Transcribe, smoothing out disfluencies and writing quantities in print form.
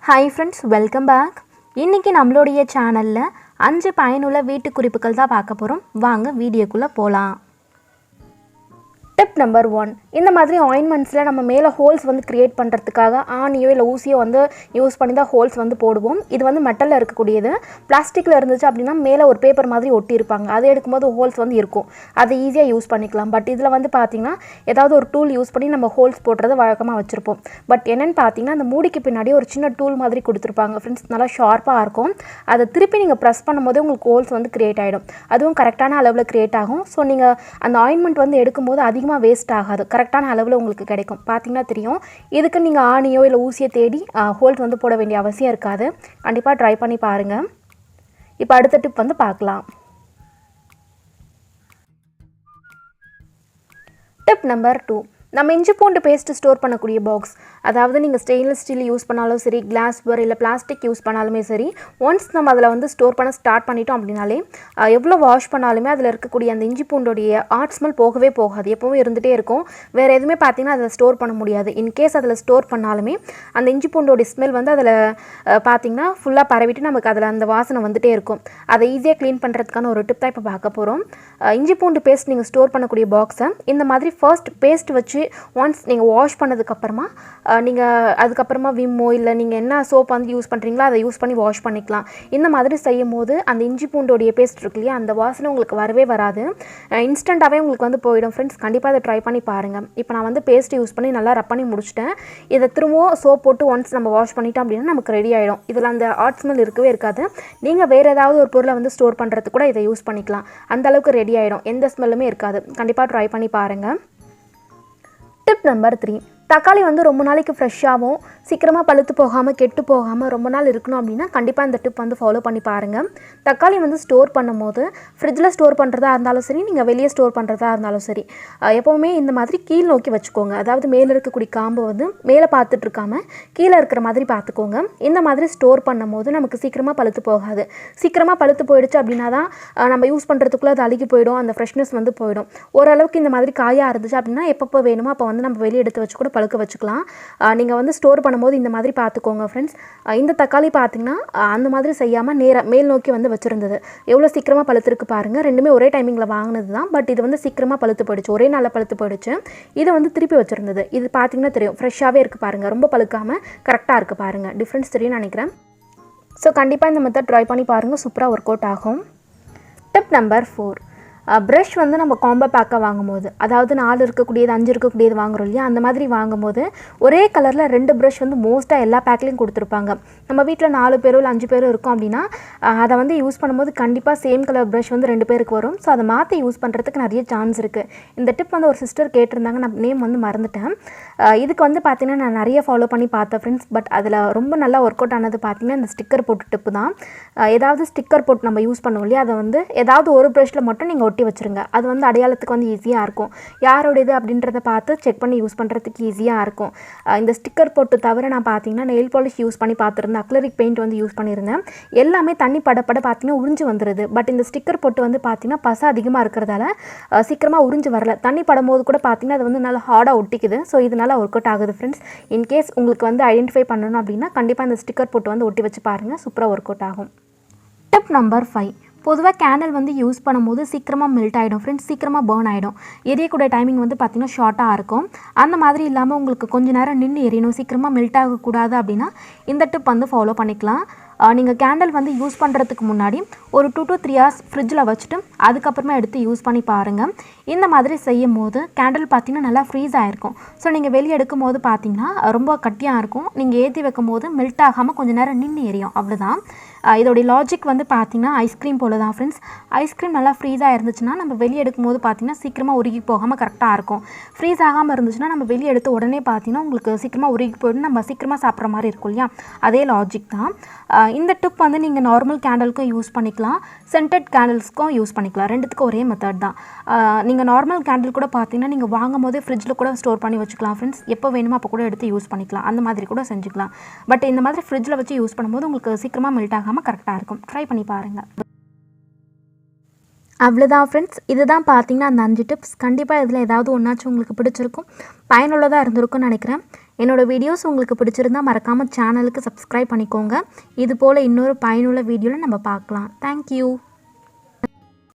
Hi friends, welcome back. இன்னைக்கு நம்மளுடைய சேனல்ல 5 பயனுள்ள வீட்டு குறிப்புகள் தான் பார்க்க போறோம். வாங்க வீடியோக்குள்ள போலாம். Tip number 1. இந்த மாதிரி ஆயின்மெண்ட்ஸில் நம்ம மேலே ஹோல்ஸ் வந்து க்ரியேட் பண்ணுறதுக்காக ஆணியோ இல்லை ஊசியோ வந்து யூஸ் பண்ணி தான் ஹோல்ஸ் வந்து போடுவோம். இது வந்து மெட்டலில் இருக்கக்கூடியது. பிளாஸ்டிக்கில் இருந்துச்சு அப்படின்னா மேலே ஒரு பேப்பர் மாதிரி ஒட்டியிருப்பாங்க. அதை எடுக்கும்போது ஹோல்ஸ் வந்து இருக்கும். அதை ஈஸியாக யூஸ் பண்ணிக்கலாம். பட் இதில் வந்து பார்த்திங்கன்னா ஏதாவது ஒரு டூல் யூஸ் பண்ணி நம்ம ஹோல்ஸ் போடுறது வழக்கமாக வச்சுருப்போம். பட் என்னென்னு பார்த்தீங்கன்னா அந்த மூடிக்கு பின்னாடி ஒரு சின்ன டூல் மாதிரி கொடுத்துருப்பாங்க ஃப்ரெண்ட்ஸ். நல்லா ஷார்ப்பாக இருக்கும். அதை திருப்பி நீங்கள் ப்ரெஸ் பண்ணும்போது உங்களுக்கு ஹோல்ஸ் வந்து க்ரியேட் ஆகிடும். அதுவும் கரெக்டான அளவில் க்ரியேட் ஆகும். ஸோ நீங்கள் அந்த ஆயின்மெண்ட் வந்து எடுக்கும்போது அதிகமாக வேஸ்ட் ஆகாது. கரெக்டான அளவில் உங்களுக்கு கிடைக்கும். பார்த்தீங்கன்னா தெரியும். இதுக்கு நீங்கள் ஆணியோ இல்லை ஊசியை தேடி ஹோல்ஸ் வந்து போட வேண்டிய அவசியம் இருக்காது. கண்டிப்பாக ட்ரை பண்ணி பாருங்கள். இப்போ அடுத்த டிப் வந்து பார்க்கலாம். Tip number 2. நம்ம இஞ்சி பூண்டு பேஸ்ட்டு ஸ்டோர் பண்ணக்கூடிய பாக்ஸ், அதாவது நீங்கள் ஸ்டெயின்லெஸ் ஸ்டீல் யூஸ் பண்ணாலும் சரி, கிளாஸ்வேர் இல்லை பிளாஸ்டிக் யூஸ் பண்ணாலுமே சரி, ஒன்ஸ் நம்ம அதில் வந்து ஸ்டோர் பண்ண ஸ்டார்ட் பண்ணிட்டோம் அப்படின்னாலே எவ்வளோ வாஷ் பண்ணாலுமே அதில் இருக்கக்கூடிய அந்த இஞ்சி பூண்டோடைய ஆர்ட் ஸ்மெல் போகவே போகாது. எப்போவும் இருந்துகிட்டே இருக்கும். வேறு எதுவுமே பார்த்தீங்கன்னா அதில் ஸ்டோர் பண்ண முடியாது. இன்கேஸ் அதில் ஸ்டோர் பண்ணாலுமே அந்த இஞ்சி பூண்டோடைய ஸ்மெல் வந்து அதில் பார்த்திங்கன்னா ஃபுல்லாக பரவிட்டு நமக்கு அதில் அந்த வாசனை வந்துகிட்டே இருக்கும். அதை ஈஸியாக க்ளீன் பண்ணுறதுக்கான ஒரு டிப் தான் இப்போ பார்க்க போகிறோம். இஞ்சி பூண்டு பேஸ்ட் நீங்கள் ஸ்டோர் பண்ணக்கூடிய பாக்ஸை இந்த மாதிரி ஃபர்ஸ்ட் பேஸ்ட் வச்சு ஒன்ஸ் நீங்கள் வாஷ் பண்ணதுக்கப்புறமா நீங்கள் அதுக்கப்புறமா விம்மோ இல்லை நீங்கள் என்ன சோப் வந்து யூஸ் பண்ணுறீங்களோ அதை யூஸ் பண்ணி வாஷ் பண்ணிக்கலாம். இந்த மாதிரி செய்யும் போது அந்த இஞ்சி பூண்டோடைய பேஸ்ட் இருக்கு இல்லையா, அந்த வாசனை உங்களுக்கு வரவே வராது. இன்ஸ்டண்ட்டாகவே உங்களுக்கு வந்து போயிடும் ஃப்ரெண்ட்ஸ். கண்டிப்பாக அதை ட்ரை பண்ணி பாருங்கள். இப்போ நான் வந்து பேஸ்ட் யூஸ் பண்ணி நல்லா ரப் பண்ணி முடிச்சிட்டேன். இதை திரும்பவும் சோப் போட்டு ஒன்ஸ் நம்ம வாஷ் பண்ணிட்டோம் அப்படின்னா நமக்கு ரெடி ஆகிடும். இதில் அந்த ஆர்ட் ஸ்மெல் இருக்கவே இருக்காது. நீங்கள் வேறு ஏதாவது ஒரு பொருளை வந்து ஸ்டோர் பண்ணுறதுக்கு கூட இதை யூஸ் பண்ணிக்கலாம். அந்தளவுக்கு ரெடி ஆகிடும். எந்த ஸ்மெல்லுமே இருக்காது. கண்டிப்பாக ட்ரை பண்ணி பாருங்கள். Tip number 3. தக்காளி வந்து ரொம்ப நாளைக்கு ஃப்ரெஷ்ஷாகவும் சீக்கிரமாக பழுத்து போகாமல் கெட்டு போகாமல் ரொம்ப நாள் இருக்கணும் அப்படின்னா கண்டிப்பாக இந்த டிப் வந்து ஃபாலோ பண்ணி பாருங்கள். தக்காளி வந்து ஸ்டோர் பண்ணும் போது ஃப்ரிட்ஜில் ஸ்டோர் பண்ணுறதா இருந்தாலும் சரி, நீங்கள் வெளியே ஸ்டோர் பண்ணுறதா இருந்தாலும் சரி, எப்போவுமே இந்த மாதிரி கீழ் நோக்கி வச்சுக்கோங்க. அதாவது மேலே இருக்கக்கூடிய காம்பு வந்து மேலே பார்த்துட்டு இருக்காமல் கீழே இருக்கிற மாதிரி பார்த்துக்கோங்க. இந்த மாதிரி ஸ்டோர் பண்ணும் போது நமக்கு சீக்கிரமாக பழுத்து போகாது. சீக்கிரமாக பழுத்து போயிடுச்சு அப்படின்னா தான் நம்ம யூஸ் பண்ணுறதுக்குள்ளே அது அழுகி போயிடும். அந்த ஃப்ரெஷ்னஸ் வந்து போயிடும். ஓரளவுக்கு இந்த மாதிரி காயாக இருந்துச்சு அப்படின்னா எப்பப்போ வேணுமோ அப்போ வந்து நம்ம வெளியே எடுத்து வச்சு கூட பழுக்க வச்சுக்கலாம். நீங்கள் வந்து ஸ்டோர் பண்ணும்போது இந்த மாதிரி பார்த்துக்கோங்க ஃப்ரெண்ட்ஸ். இந்த தக்காளி பார்த்திங்கன்னா அந்த மாதிரி செய்யாமல் நேராக மேல் நோக்கி வந்து வச்சுருந்தது. எவ்வளோ சீக்கிரமாக பழுத்துருக்கு பாருங்கள். ரெண்டுமே ஒரே டைமிங்கில் வாங்கினது தான். பட் இது வந்து சீக்கிரமாக பழுத்து போயிடுச்சு. ஒரே நாளில் பழுத்து போயிடுச்சு. இதை வந்து திருப்பி வச்சுருந்தது. இது பார்த்திங்கன்னா தெரியும். ஃப்ரெஷ்ஷாகவே இருக்குது பாருங்கள். ரொம்ப பழுக்காமல் கரெக்டாக இருக்குது பாருங்கள். டிஃப்ரென்ஸ் தெரியும்னு நினைக்கிறேன். ஸோ கண்டிப்பாக இந்த மெத்தட் ட்ரை பண்ணி பாருங்கள். சூப்பராக ஒர்க் அவுட் ஆகும். Tip number 4. ப்ரஷ் வந்து நம்ம காம்போ பேக்காக வாங்கும்போது, அதாவது 4 இருக்கக்கூடியது 5 இருக்கக்கூடியது வாங்குறோம் இல்லையா, அந்த மாதிரி வாங்கும்போது ஒரே கலரில் 2 ப்ரஷ் வந்து மோஸ்ட்டாக எல்லா பேக்லேயும் கொடுத்துருப்பாங்க. நம்ம வீட்டில் 4 பேரோ இல்லை 5 பேரோ இருக்கும் அப்படின்னா அதை வந்து யூஸ் பண்ணும்போது கண்டிப்பாக சேம் கலர் ப்ரஷ் வந்து 2 பேருக்கு வரும். ஸோ அதை மாற்றி யூஸ் பண்ணுறதுக்கு நிறைய சான்ஸ் இருக்குது. இந்த டிப் வந்து ஒரு சிஸ்டர் கேட்டிருந்தாங்க. நான் நேம் வந்து மறந்துட்டேன். இதுக்கு வந்து பார்த்திங்கன்னா நான் நிறைய ஃபாலோ பண்ணி பார்த்தேன் ஃப்ரெண்ட்ஸ். பட் அதில் ரொம்ப நல்லா ஒர்க் அவுட் ஆனது பார்த்திங்கன்னா இந்த ஸ்டிக்கர் போட்டு டிப்பு தான். ஏதாவது ஸ்டிக்கர் போட்டு நம்ம யூஸ் பண்ணுவோம் இல்லையா, அதை வந்து ஏதாவது ஒரு ப்ரஷில் மட்டும் நீங்கள் ஒட்டி வச்சுருங்க. அது வந்து அடையாளத்துக்கு வந்து ஈஸியாக இருக்கும். யாரோடது அப்படின்றத பார்த்து செக் பண்ணி யூஸ் பண்ணுறதுக்கு ஈஸியாக இருக்கும். இந்த ஸ்டிக்கர் போட்டு தவிர நான் பார்த்தீங்கன்னா நெயில் பாலிஷ் யூஸ் பண்ணி பார்த்துருந்தேன். அக்லரிக் பெயிண்ட் வந்து யூஸ் பண்ணியிருந்தேன். எல்லாமே தண்ணி படப்பட பார்த்தீங்கன்னா உறிஞ்சு வந்துடுது. பட் இந்த ஸ்டிக்கர் போட்டு வந்து பார்த்தீங்கன்னா பசை அதிகமாக இருக்கிறதால சீக்கிரமாக உறிஞ்சு வரல. தண்ணி படும்போது கூட பார்த்தீங்கன்னா அது வந்து நல்லா ஹார்டாக ஒட்டிக்குது. ஸோ இதனால் ஒர்க் அவுட் ஆகுது ஃப்ரெண்ட்ஸ். இன்கேஸ் உங்களுக்கு வந்து ஐடென்டிஃபை பண்ணணும் அப்படின்னா கண்டிப்பாக இந்த ஸ்டிக்கர் போட்டு வந்து ஒட்டி வச்சு பாருங்கள். சூப்பராக ஒர்க் அவுட் ஆகும். Tip number 5. பொதுவாக கேண்டில் வந்து யூஸ் பண்ணும்போது சீக்கிரமாக மெல்ட் ஆகிடும் ஃப்ரெண்ட்ஸ். சீக்கிரமாக பர்ன் ஆகிடும். எரியக்கூடிய டைமிங் வந்து பார்த்திங்கன்னா ஷார்ட்டாக இருக்கும். அந்த மாதிரி இல்லாமல் உங்களுக்கு கொஞ்சம் நேரம் நின்று எரியணும், சீக்கிரமாக மெல்ட் ஆகக்கூடாது அப்படின்னா இந்த டிப் வந்து ஃபாலோ பண்ணிக்கலாம். நீங்கள் கேண்டில் வந்து யூஸ் பண்ணுறதுக்கு முன்னாடி ஒரு 2 to 3 hours ஃப்ரிட்ஜில் வச்சுட்டு அதுக்கப்புறமா எடுத்து யூஸ் பண்ணி பாருங்கள். இந்த மாதிரி செய்யும் போது கேண்டில் பார்த்திங்கன்னா நல்லா ஃப்ரீஸ் ஆகிருக்கும். ஸோ நீங்கள் வெளியே எடுக்கும் போது பார்த்திங்கன்னா ரொம்ப கட்டியாக இருக்கும். நீங்கள் ஏற்றி வைக்கும் போது மெல்ட் ஆகாமல் கொஞ்சம் நேரம் நின்று எரியும். அவ்வளோதான். இதோடைய லாஜிக் வந்து பார்த்திங்கன்னா ஐஸ்கிரீம் போல தான் ஃப்ரெண்ட்ஸ். ஐஸ்கிரீம் நல்லா ஃப்ரீஸாக இருந்துச்சுன்னா நம்ம வெளியே எடுக்கும்போது பார்த்திங்கன்னா சீக்கிரமாக உருகி போகாமல் கரெக்டாக இருக்கும். ஃப்ரீஸ் ஆகாமல் இருந்துச்சுன்னா நம்ம வெளியே எடுத்து உடனே பார்த்திங்கன்னா உங்களுக்கு சீக்கிரமாக உருகி போய்டும். நம்ம சீக்கிரமாக சாப்பிட்ற மாதிரி இருக்கும் இல்லையா, அதே லாஜிக் தான். இந்த டிப் வந்து நீங்கள் நார்மல் கேண்டலுக்கும் யூஸ் பண்ணிக்கலாம், சென்டட் கேண்டில்ஸ்க்கும் யூஸ் பண்ணிக்கலாம். ரெண்டுத்துக்கும் ஒரே மெத்தட் தான். நீங்கள் நார்மல் கேண்டில் கூட பார்த்தீங்கன்னா நீங்கள் வாங்கும் போதே ஃப்ரிட்ஜில் கூட ஸ்டோர் பண்ணி வச்சுக்கலாம் ஃப்ரெண்ட்ஸ். எப்போ வேணுமோ அப்போ கூட எடுத்து யூஸ் பண்ணிக்கலாம். அந்த மாதிரி கூட செஞ்சுக்கலாம். பட் இந்த மாதிரி ஃப்ரிட்ஜில் வச்சு யூஸ் பண்ணும்போது உங்களுக்கு சீக்கிரமாக மெல்ட் ஆகாமல் கரெக்டாக இருக்கும். ட்ரை பண்ணி பாருங்கள். அவ்வளோதான் ஃப்ரெண்ட்ஸ். இதுதான் பார்த்தீங்கன்னா அந்த 5 டிப்ஸ். கண்டிப்பாக இதில் ஏதாவது ஒன்றாச்சும் உங்களுக்கு பிடிச்சிருக்கும், பயனுள்ளதாக இருந்திருக்கும்னு நினைக்கிறேன். என்னோடய வீடியோஸ் உங்களுக்கு பிடிச்சிருந்தா மறக்காமல் சேனலுக்கு சப்ஸ்கிரைப் பண்ணிக்கோங்க. இது போல் இன்னொரு பயனுள்ள வீடியோவில் நம்ம பார்க்கலாம். தேங்க்யூ.